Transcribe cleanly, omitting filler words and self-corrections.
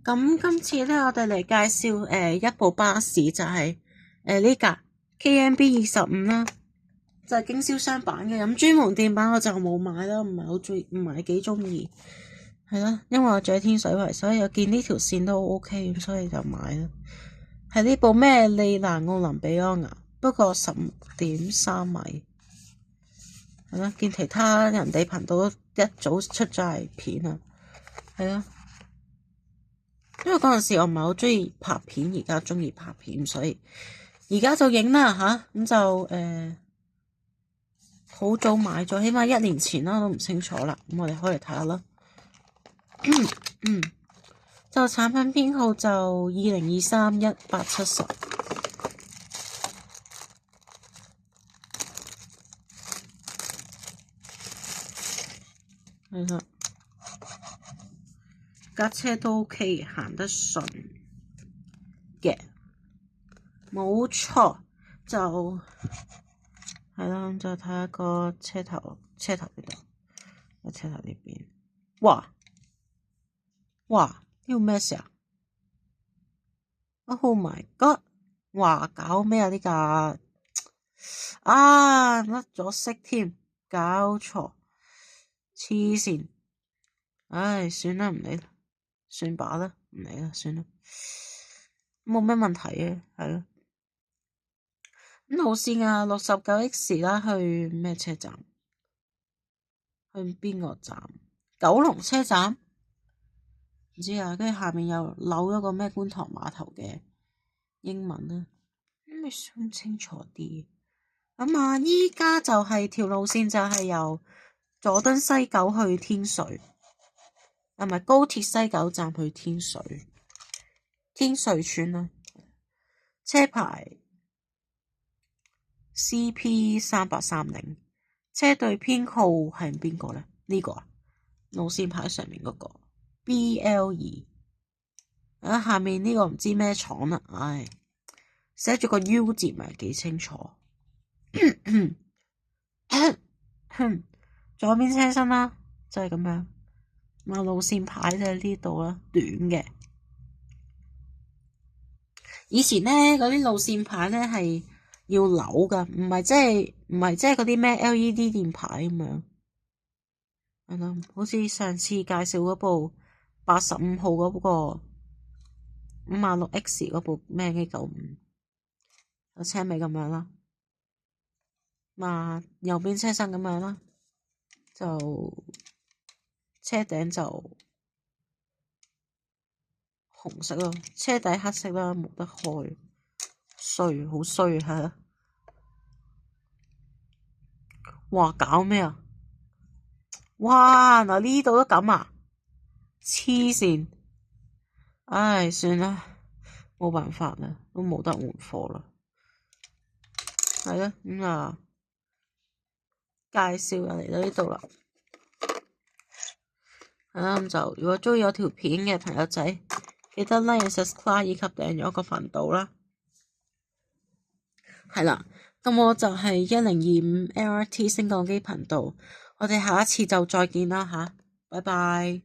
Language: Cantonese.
咁今次咧，我哋嚟介紹一部巴士，就係呢架 KMB 25啦，就係經銷商版嘅。咁專門店版我就冇買啦，唔係幾中意，係啦，因為我住喺天水圍，所以我見呢條線都 OK，咁所以就買啦。係呢部咩利蘭奧林比安啊，不過15.3米，係啦，見其他人哋頻道一早出咗係片啊，係啦。因為嗰陣時我唔係好中意拍片，而家中意拍片，所以而家就影啦吓，咁就好早買咗，起碼1年前啦，都唔清楚啦。咁我哋可以睇下啦。就產品編號就2023-1870，係啦，架車都 OK，行得順嘅，冇錯，就係啦。咁就睇下個車頭邊度，個車頭呢邊，哇！呢個咩事啊？Oh my god！哇，搞咩啊？呢架甩咗色添，搞錯，黐線！唉，算啦，唔理啦，算罷啦，唔理啦，算啦，冇咩問題嘅，係咯。咁路線啊，69X 啦，去咩車站？去邊個站？九龍車站？唔知啊，跟住下面又扭咗個咩觀塘碼頭嘅英文啦，咁你想清楚啲。咁啊，依家就係條路線就係由佐敦西九去天水，唔係高鐵西九站去天水村啦。車牌 CP3830，車隊編號係邊個呢？呢個啊，路線牌上面嗰個 BL2。下面呢個唔知咩廠啦，唉，寫住個 U 字唔係幾清楚。左邊車身啦，就係咁樣。路線牌就喺呢度啦，短嘅。以前呢嗰啲路線牌呢係要扭噶，唔係即係嗰啲咩 LED 電牌咁樣。係咯，好似上次介紹嗰部85號嗰個56X 嗰部咩A95，個車尾咁樣啦。右邊車身咁樣啦，就車頂就紅色咯，車底黑色啦，冇得開，好衰係。哇，搞咩啊？哇，嗱呢度都咁啊，黐線！唉，算啦，冇辦法啦，都冇得換貨啦。係啦，咁介紹就嚟到呢度啦。係啦，咁就如果鍾意我條片嘅朋友仔，記得 like、subscribe 以及訂咗個頻道啦。係啦，咁我就係1025 LRT 升降機頻道，我哋下一次就再見啦吓，拜拜。